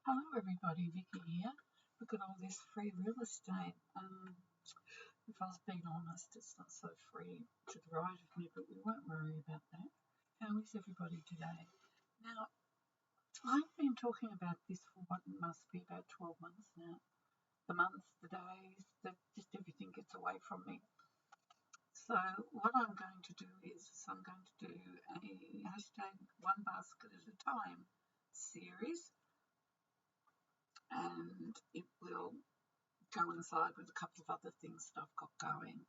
Hello everybody, Vicky here. Look at all this free real estate. If I was being honest, it's not so free to the right of me, but we won't worry about that. How is everybody today? Now, I've been talking about this for what must be about 12 months now. The months, the days, just everything gets away from me. So what I'm going to do is I'm going to do a hashtag one basket at a time series, and it will coincide with a couple of other things that I've got going.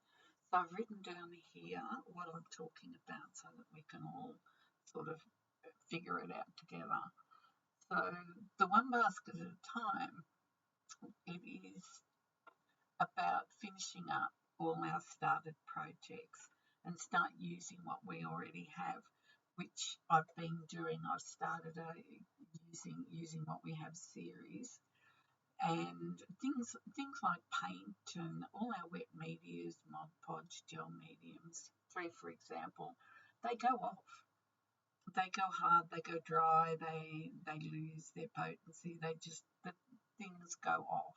So I've written down here what I'm talking about so that we can all sort of figure it out together. So the one basket at a time, it is about finishing up all our started projects and start using what we already have, which I've been doing. I've started using what we have series, and things like paint and all our wet medias, Mod Podge, gel mediums, three for example, they go off. They go hard, they go dry, they lose their potency, the things go off.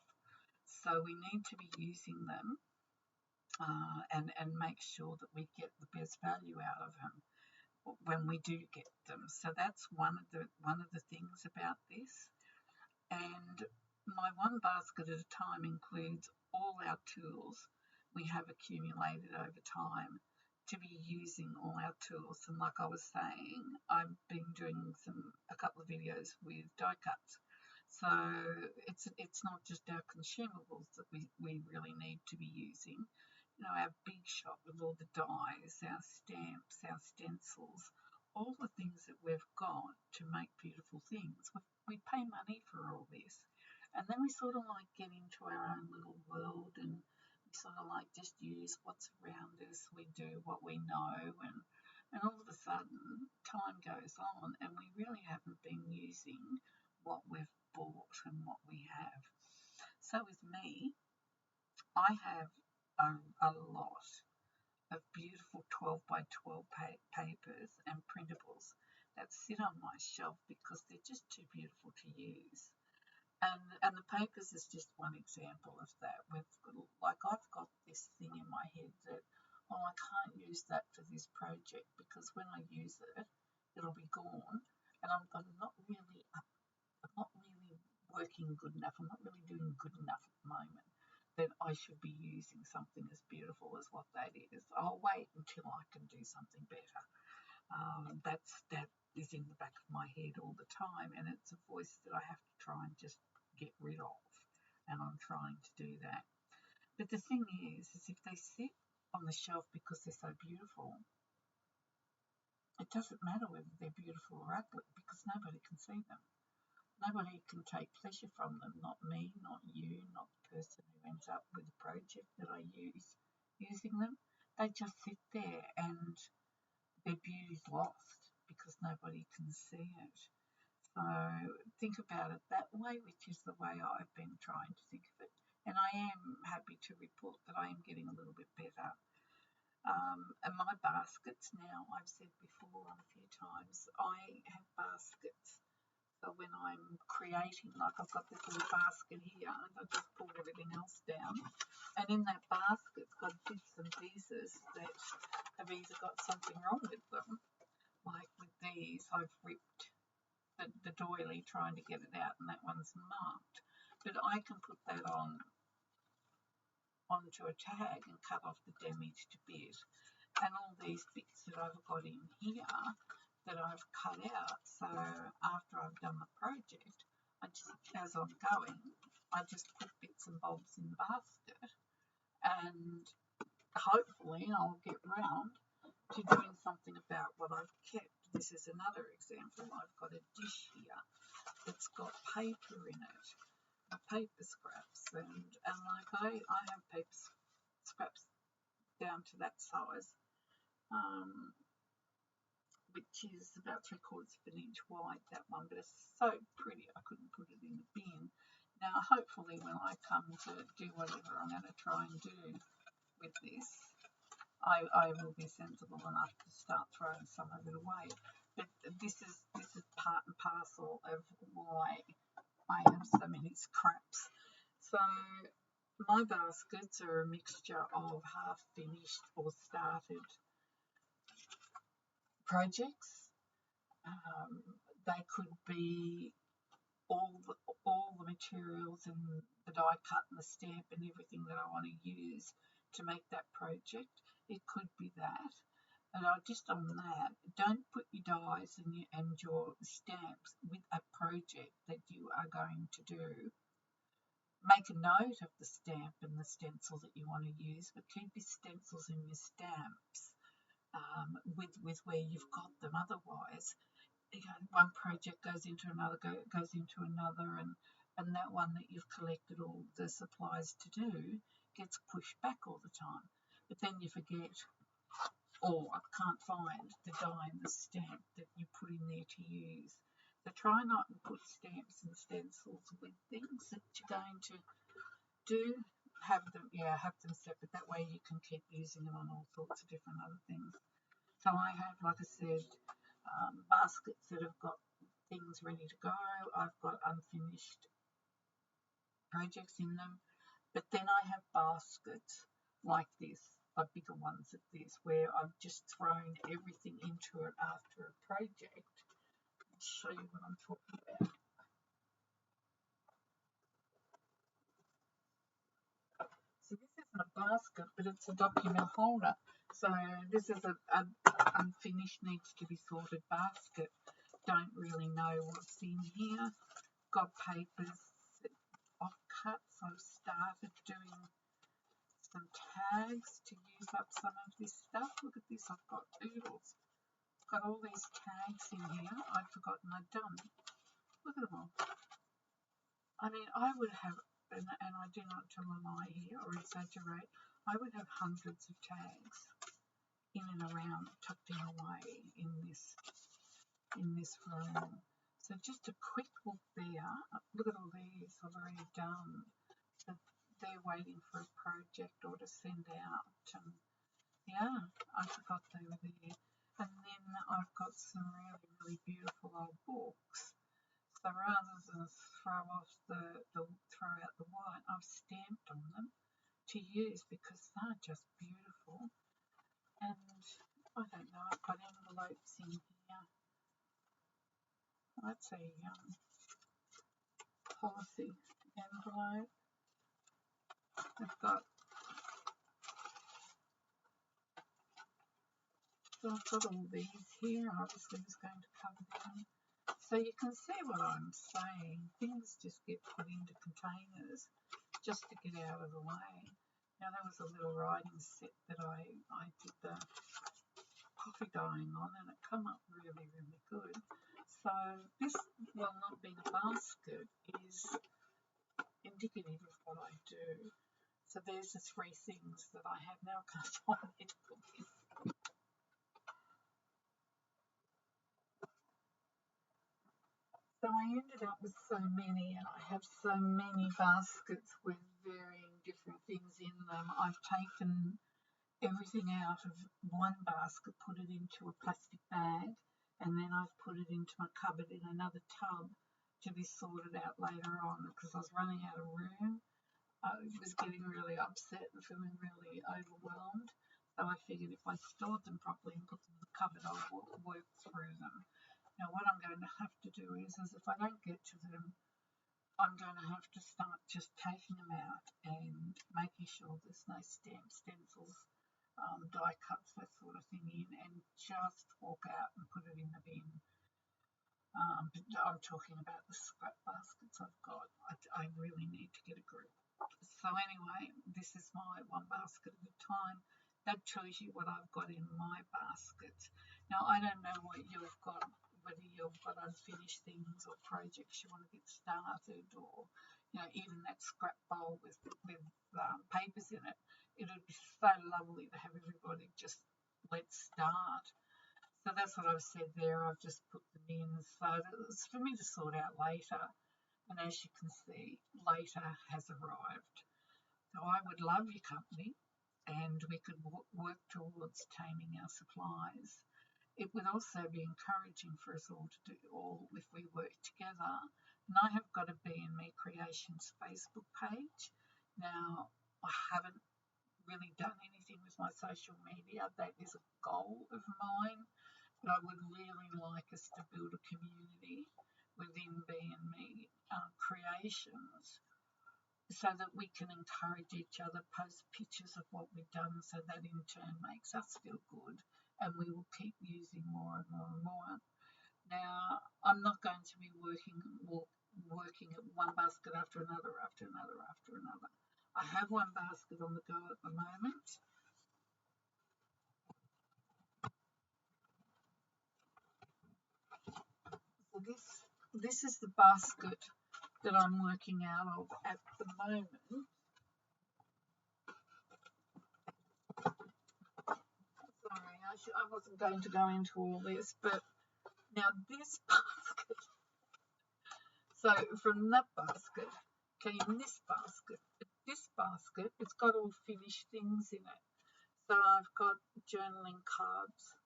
So we need to be using them and make sure that we get the best value out of them when we do get them. So that's one of the things about this. And my one basket at a time includes all our tools we have accumulated over time to be using all our tools. And like I was saying, I've been doing a couple of videos with die cuts. So it's not just our consumables that we really need to be using. You know, our big shop with all the dies, our stamps, our stencils, all the things that we've got to make beautiful things. We pay money for all this, and then we sort of like get into our own little world, and we sort of like just use what's around us. We do what we know, and all of a sudden time goes on and we really haven't been using what we've bought and what we have. So with me, I have a lot of beautiful 12 by 12 papers and printables that sit on my shelf because they're just too beautiful to use. And the papers is just one example of that. I've got this thing in my head that, oh, I can't use that for this project because when I use it, it'll be gone, and I'm not really working good enough. I'm not really doing good enough at the moment that I should be using something as beautiful as what that is. I'll wait until I can do something better. That is in the back of my head all the time, and it's a voice that I have to try and just get rid of, and I'm trying to do that. But the thing is if they sit on the shelf because they're so beautiful, it doesn't matter whether they're beautiful or ugly because nobody can see them. Nobody can take pleasure from them, not me, not you, not the person who ends up with the project that I use using them. They just sit there and their beauty's lost because nobody can see it. So think about it that way, which is the way I've been trying to think of it. And I am happy to report that I am getting a little bit better. And my baskets now, I've said before on a few times, I have baskets. So when I'm creating, like I've got this little basket here, and I just pulled everything else down. And in that basket's got bits and pieces that have either got something wrong with them. Like with these, I've ripped the doily trying to get it out, and that one's marked. But I can put that onto a tag and cut off the damaged bit. And all these bits that I've got in here that I've cut out. So after I've done the project, as I'm going, I just put bits and bobs in the basket, and hopefully I'll get round to doing something about what I've kept. This is another example. I've got a dish here that's got paper in it, paper scraps, and like I have paper scraps down to that size, which is about 3/4 of an inch wide, that one, but it's so pretty I couldn't put it in the bin. Now hopefully when I come to do whatever I'm going to try and do with this, I will be sensible enough to start throwing some of it away. But this is part and parcel of why I have so many scraps. So my baskets are a mixture of half finished or started projects. They could be all the materials and the die cut and the stamp and everything that I want to use to make that project. It could be that. And just on that, don't put your dies and your stamps with a project that you are going to do. Make a note of the stamp and the stencil that you want to use, but keep your stencils and your stamps with where you've got them. Otherwise, one project goes into another, and that one that you've collected all the supplies to do gets pushed back all the time. But then you forget, or I can't find the die and the stamp that you put in there to use. So try not to put stamps and stencils with things that you're going to do. Have them separate. That way you can keep using them on all sorts of different other things. So I have, like I said, baskets that have got things ready to go. I've got unfinished projects in them. But then I have baskets like this, bigger ones like this, where I've just thrown everything into it after a project. I'll show you what I'm talking about. So this isn't a basket, but it's a document holder. So this is an unfinished, needs to be sorted basket. Don't really know what's in here. Got papers offcuts. I've started doing some tags to use up some of this stuff. Look at this, I've got oodles. Got all these tags in here I'd forgotten I'd done. Look at them all. I mean, I would have, and I do not tell a lie here or exaggerate, I would have hundreds of tags in and around, tucked in away in this room. So just a quick look there. Look at all these I've already done. So they're waiting for a project or to send out. And yeah, I forgot they were there. And then I've got some really, really beautiful old books. So rather than throw out the white, I've stamped on them to use because they're just beautiful. And I don't know, I've got envelopes in here. That's a policy envelope. I've got all these here. Obviously, was going to cover them. So you can see what I'm saying. Things just get put into containers just to get out of the way. Now, there was a little writing set that I did the coffee dyeing on, and it come up really, really good. So this, while not being a basket, is indicative of what I do. So there's the three things that I have now. I can't find it. So I ended up with so many, and I have so many baskets with varying different things in them. I've taken everything out of one basket, put it into a plastic bag, and then I've put it into my cupboard in another tub to be sorted out later on because I was running out of room. I was getting really upset and feeling really overwhelmed. So I figured if I stored them properly and put them in the cupboard, I'll work through them. Now what I'm going to have to do is if I don't get to them, I'm going to have to start just taking them out and making sure there's no stamps, stencils, die cuts, that sort of thing in, and just walk out and put it in the bin. I'm talking about the scrap baskets I've got. I really need to get a grip. So anyway, this is my one basket at a time. That shows you what I've got in my baskets. Now I don't know what you've got, whether you've got unfinished things or projects you want to get started, or even that scrap bowl with papers in it. It would be so lovely to have everybody just let's start. So that's what I've said there. I've just put them in. So it's for me to sort out later. And as you can see, later has arrived. So I would love your company, and we could work towards taming our supplies. It would also be encouraging for us all to do if we work together, And I have got a B&Me Creations Facebook page. Now, I haven't really done anything with my social media. That is a goal of mine, but I would really like us to build a community within B&Me Creations, so that we can encourage each other, post pictures of what we've done, so that in turn makes us feel good, and we will keep using more and more and more. Now, I'm not going to be working at one basket after another, after another, after another. I have one basket on the go at the moment. So this is the basket that I'm working out of at the moment. Sorry, I wasn't going to go into all this, but now this basket, so from that basket came this basket. This basket, it's got all finished things in it. So I've got journaling cards.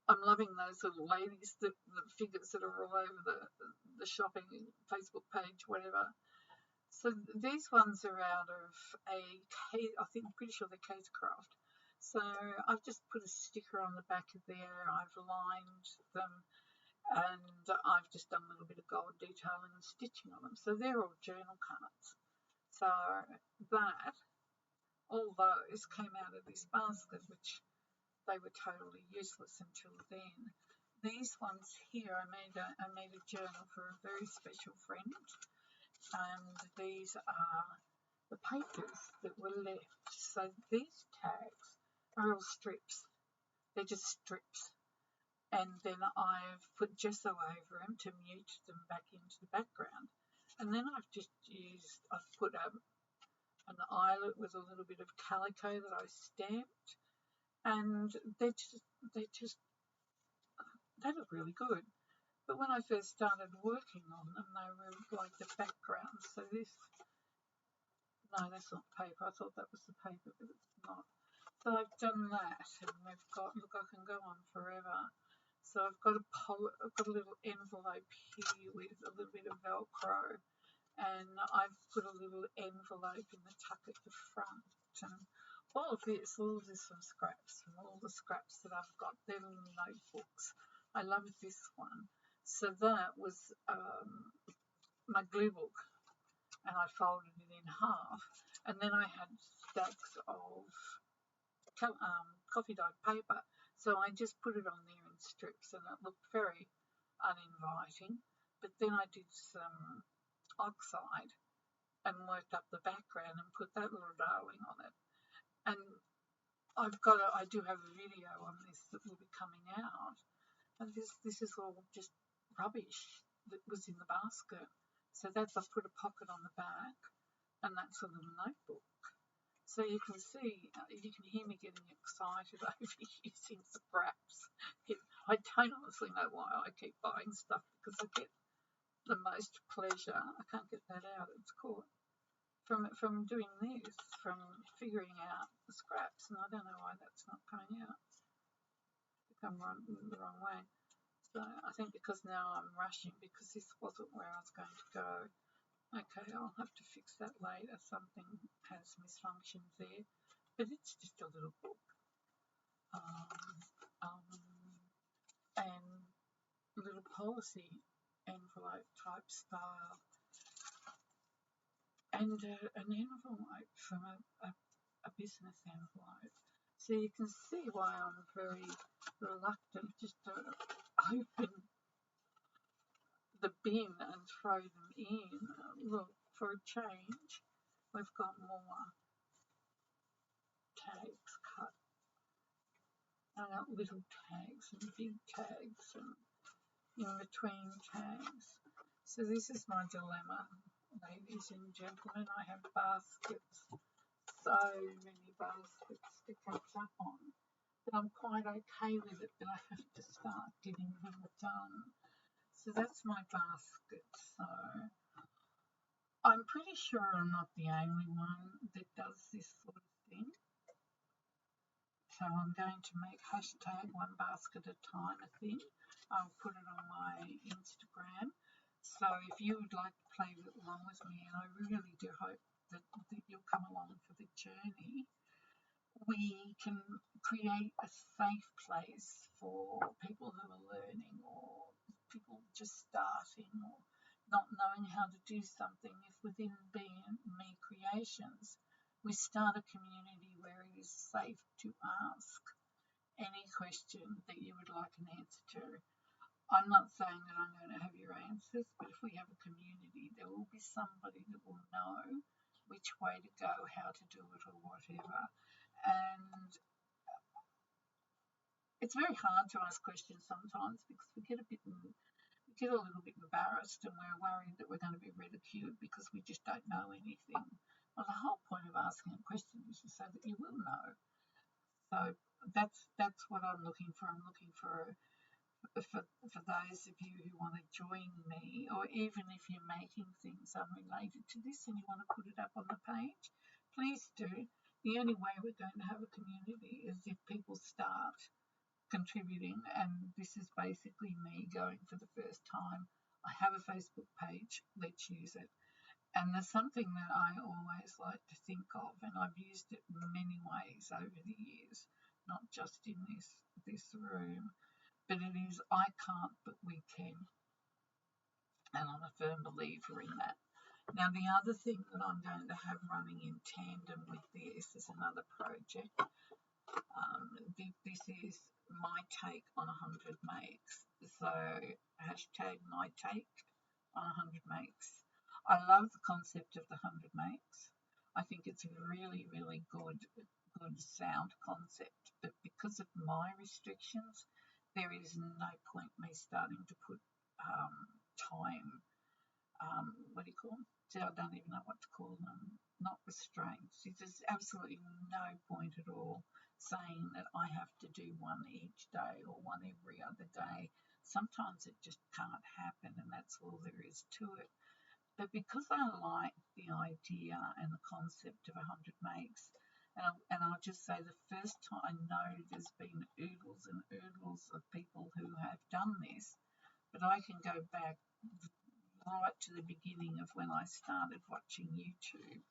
I'm loving those little ladies, the figures that are all over the shopping Facebook page, whatever. So these ones are out of I'm pretty sure they're Case Craft. So I've just put a sticker on the back of there. I've lined them, and I've just done a little bit of gold detailing and stitching on them. So they're all journal cards. So that, all those came out of this basket, which they were totally useless until then. These ones here, I made a journal for a very special friend, and these are the papers that were left. So these tags are all strips. They're just strips. And then I've put gesso over them to mute them back into the background. And then I've put an eyelet with a little bit of calico that I stamped, and they look really good. But when I first started working on them, they were like the background. So no, that's not paper. I thought that was the paper, but it's not. So I've done that, and we've got, look, I can go on forever. So I've got a little envelope here with a little bit of Velcro, and I've put a little envelope in the tuck at the front. And all of this from scraps, from all the scraps that I've got. They're little notebooks. I love this one. So that was my glue book, and I folded it in half. And then I had stacks of coffee dyed paper. So I just put it on there in strips, and it looked very uninviting. But then I did some oxide and worked up the background and put that little darling on it. And I do have a video on this that will be coming out. And this is all just rubbish that was in the basket. So I've put a pocket on the back, and that's a little notebook. So you can see, you can hear me getting excited over using scraps. I don't honestly know why I keep buying stuff, because I get the most pleasure. I can't get that out. It's caught from doing this, from figuring out the scraps, and I don't know why that's not coming out. I think I'm the wrong way. So I think because now I'm rushing, because this wasn't where I was going to go. Okay, I'll have to fix that later. Something has misfunctioned there, but it's just a little book, and little policy envelope type style, and an envelope from a business envelope. So you can see why I'm very reluctant just to open the bin and throw them in. Look, for a change, we've got more tags cut. I got little tags and big tags and in between tags. So this is my dilemma, ladies and gentlemen. I have baskets, so many baskets to catch up on, but I'm quite okay with it, but I have to start getting them done. So that's my basket. So I'm pretty sure I'm not the only one that does this sort of thing. So I'm going to make hashtag one basket at a time a thing. I'll put it on my Instagram. So if you would like to play along with me, and I really do hope that you'll come along for the journey, we can create a safe place for people who are learning, or people just starting, or not knowing how to do something. If within Being Me Creations, we start a community where it is safe to ask any question that you would like an answer to. I'm not saying that I'm going to have your answers, but if we have a community, there will be somebody that will know which way to go, how to do it, or whatever. And it's very hard to ask questions sometimes because we get a little bit embarrassed, and we're worried that we're going to be ridiculed because we just don't know anything. Well, the whole point of asking a question is so that you will know. So that's what I'm looking for. I'm looking for those of you who want to join me, or even if you're making things unrelated to this and you want to put it up on the page, please do. The only way we're going to have a community is if people start contributing, and this is basically me going for the first time. I have a Facebook page, let's use it. And there's something that I always like to think of, and I've used it in many ways over the years, not just in this room, but it is I can't, but we can. And I'm a firm believer in that. Now, the other thing that I'm going to have running in tandem with this is another project. This is my take on 100 makes. So, hashtag my take on 100 makes. I love the concept of the 100 makes. I think it's a really, really good sound concept. But because of my restrictions, there is no point me starting to put time, what do you call them? See, I don't even know what to call them. Not restraints. There's absolutely no point at all saying that I have to do one each day or one every other day. Sometimes it just can't happen, and that's all there is to it. But because I like the idea and the concept of 100 makes, and I'll just say the first time I know there's been oodles and oodles of people who have done this, but I can go back right to the beginning of when I started watching YouTube,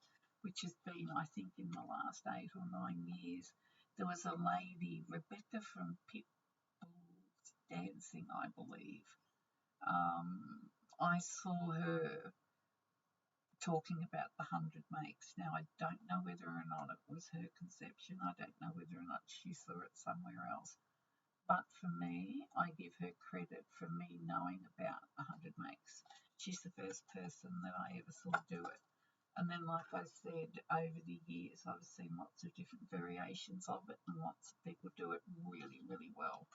which has been, I think, in the last 8 or 9 years. There was a lady, Rebecca from Pitbull's Dancing, I believe. I saw her talking about the 100 makes. Now, I don't know whether or not it was her conception. I don't know whether or not she saw it somewhere else. But for me, I give her credit for me knowing about 100 makes. She's the first person that I ever saw do it. And then, like I said, over the years, I've seen lots of different variations of it, and lots of people do it really, really well.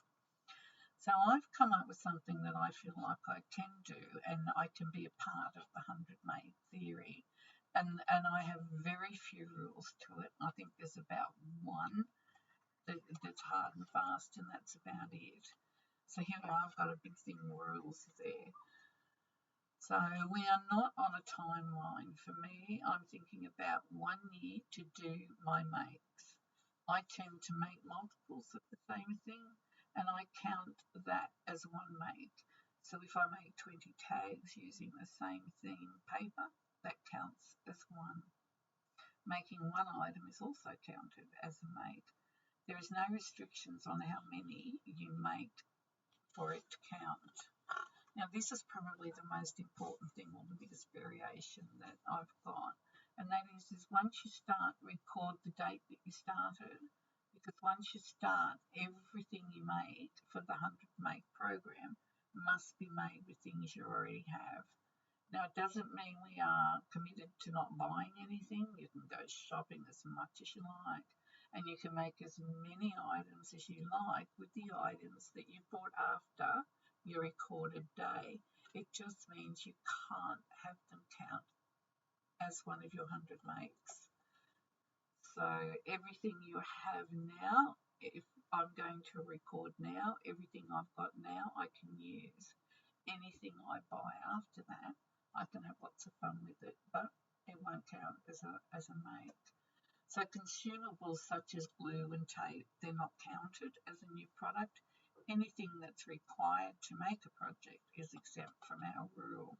So I've come up with something that I feel like I can do, and I can be a part of the 100 make theory. And I have very few rules to it. I think there's about one that's hard and fast, and that's about it. So here I've got a big thing rules there. So we are not on a timeline. For me, I'm thinking about 1 year to do my makes. I tend to make multiples of the same thing, and I count that as one make. So if I make 20 tags using the same theme paper, that counts as one. Making one item is also counted as a make. There is no restrictions on how many you make for it to count. Now, this is probably the most important thing, or the biggest variation that I've got, and that is once you start, record the date that you started, because once you start, everything you make for the 100 make program must be made with things you already have. Now, it doesn't mean we are committed to not buying anything. You can go shopping as much as you like, and you can make as many items as you like with the items that you bought after your recorded day. It just means you can't have them count as one of your 100 makes. So everything you have now, if I'm going to record now, everything I've got now I can use. Anything I buy after that, I can have lots of fun with it, but it won't count as a make. So consumables such as glue and tape, they're not counted as a new product. Anything that's required to make a project is exempt from our rule.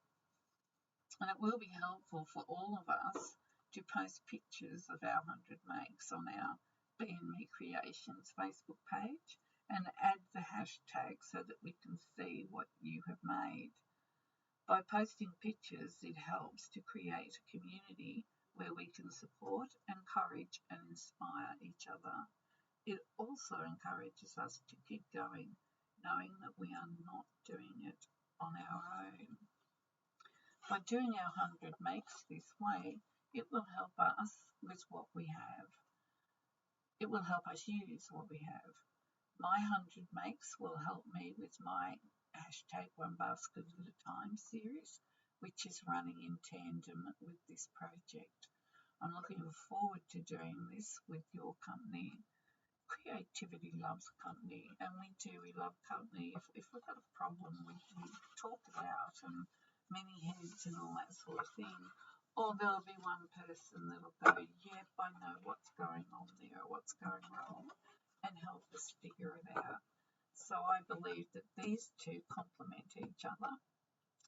And it will be helpful for all of us to post pictures of our 100 makes on our BNME Creations Facebook page and add the hashtag so that we can see what you have made. By posting pictures, it helps to create a community where we can support, encourage and inspire each other. It also encourages us to keep going, knowing that we are not doing it on our own. By doing our 100 makes this way, it will help us with what we have. It will help us use what we have. My 100 makes will help me with my hashtag One Basket at a Time series, which is running in tandem with this project. I'm looking forward to doing this with your company. Creativity loves company, and we do. We love company. If we've got a problem, we talk it out, and many heads and all that sort of thing. Or there'll be one person that'll go, yep, I know what's going on there, what's going wrong, and help us figure it out. So I believe that these two complement each other,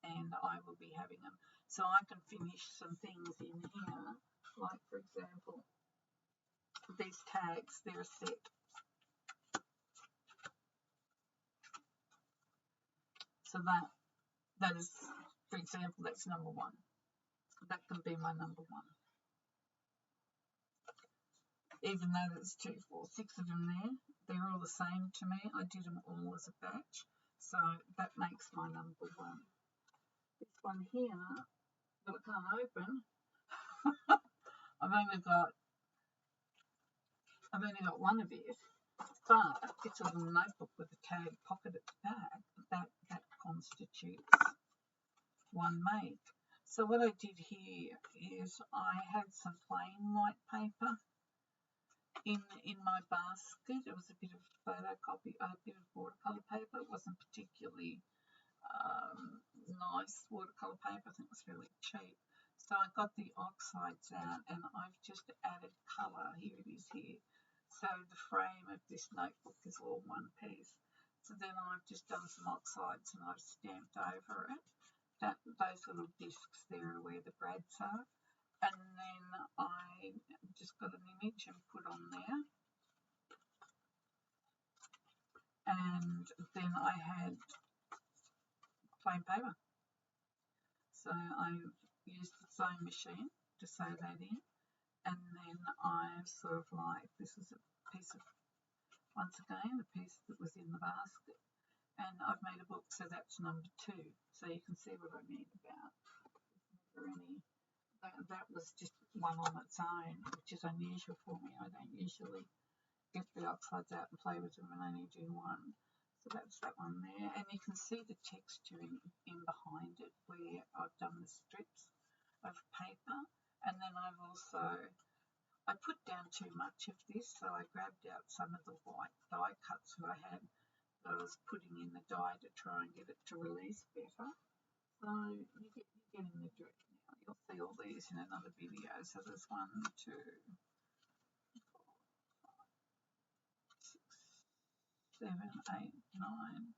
and I will be having them. So I can finish some things in here, like for example, these tags, they're a set. So that is, for example, that's number one. That can be my number one. Even though there's 2, 4, 6 of them there, they're all the same to me. I did them all as a batch, so that makes my number one. This one here that I can't open, I've only got one of it, but it's a little notebook with a tag pocket at the back. That constitutes one make. So what I did here is I had some plain white paper in my basket. It was a bit of photocopy, a bit of watercolour paper. It wasn't particularly nice watercolour paper. I think it was really cheap. So I got the oxides out and I've just added colour. Here it is here. So the frame of this notebook is all one piece. So then I've just done some oxides and I've stamped over it. Those little discs there are where the brads are. And then I just got an image and put on there. And then I had plain paper. So I used the sewing machine to sew that in. And then I sort of like, this is a piece of, once again, a piece that was in the basket. And I've made a book, so that's number 2. So you can see what I mean about that was just one on its own, which is unusual for me. I don't usually get the oxides out and play with them and only do one. So that's that one there. And you can see the texture in behind it where I've done the strips of paper. And then I've also, I put down too much of this, so I grabbed out some of the white die cuts that I had that I was putting in the die to try and get it to release better. So you're getting the drift now. You'll see all these in another video. So there's 1, 2, 4, 5, 6, 7, 8, 9,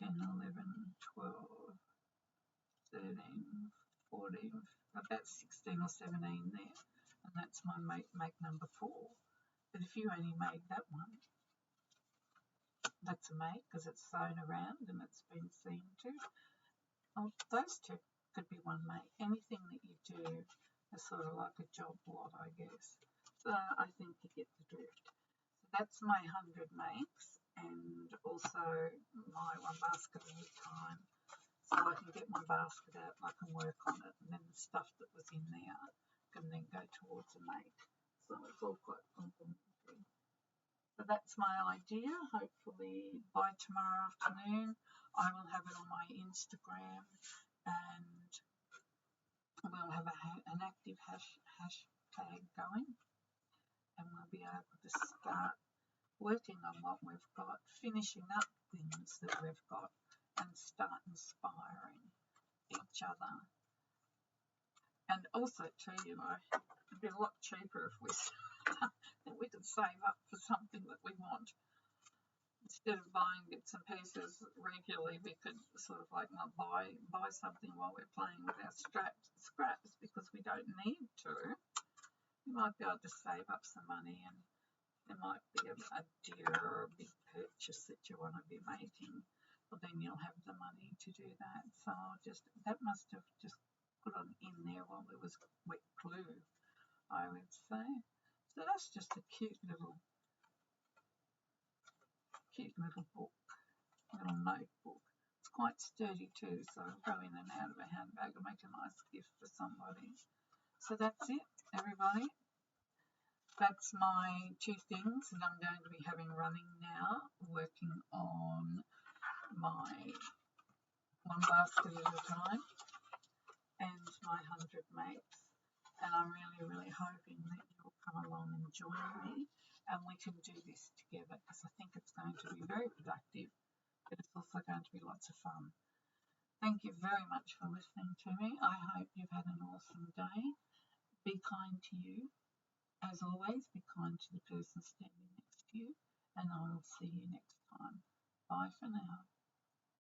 10, 11, 12, 13, 14, about 16 or 17 there. And that's my make number 4. But if you only made that one, that's a make because it's sewn around and it's been seen to. Oh, those two could be one make. Anything that you do is sort of like a job lot, I guess. So I think you get the drift. So that's my 100 makes and also my one basket at a time. So I can get my basket out and I can work on it, and then the stuff that was in there can then go towards a make. So it's all quite complementary. So that's my idea. Hopefully by tomorrow afternoon I will have it on my Instagram and we'll have an active hashtag going, and we'll be able to start working on what we've got, finishing up things that we've got, and start inspiring each other. And also too, you know, it'd be a lot cheaper if we could save up for something that we want. instead of buying bits and pieces regularly, we could sort of like not buy something while we're playing with our scraps because we don't need to. You might be able to save up some money, and there might be a deal or a big purchase that you want to be making. Well, then you'll have the money to do that. So that must have just put on in there while there was wet glue, I would say. So that's just a cute little book, little notebook. It's quite sturdy too, so it'll go in and out of a handbag and make a nice gift for somebody. So that's it, everybody. That's my 2 things that I'm going to be having running now, working on my 1 basket at a time and my 100 mates. And I'm really, really hoping that you'll come along and join me and we can do this together, because I think it's going to be very productive, but it's also going to be lots of fun. Thank you very much for listening to me. I hope you've had an awesome day. Be kind to you. As always, be kind to the person standing next to you, and I will see you next time. Bye for now.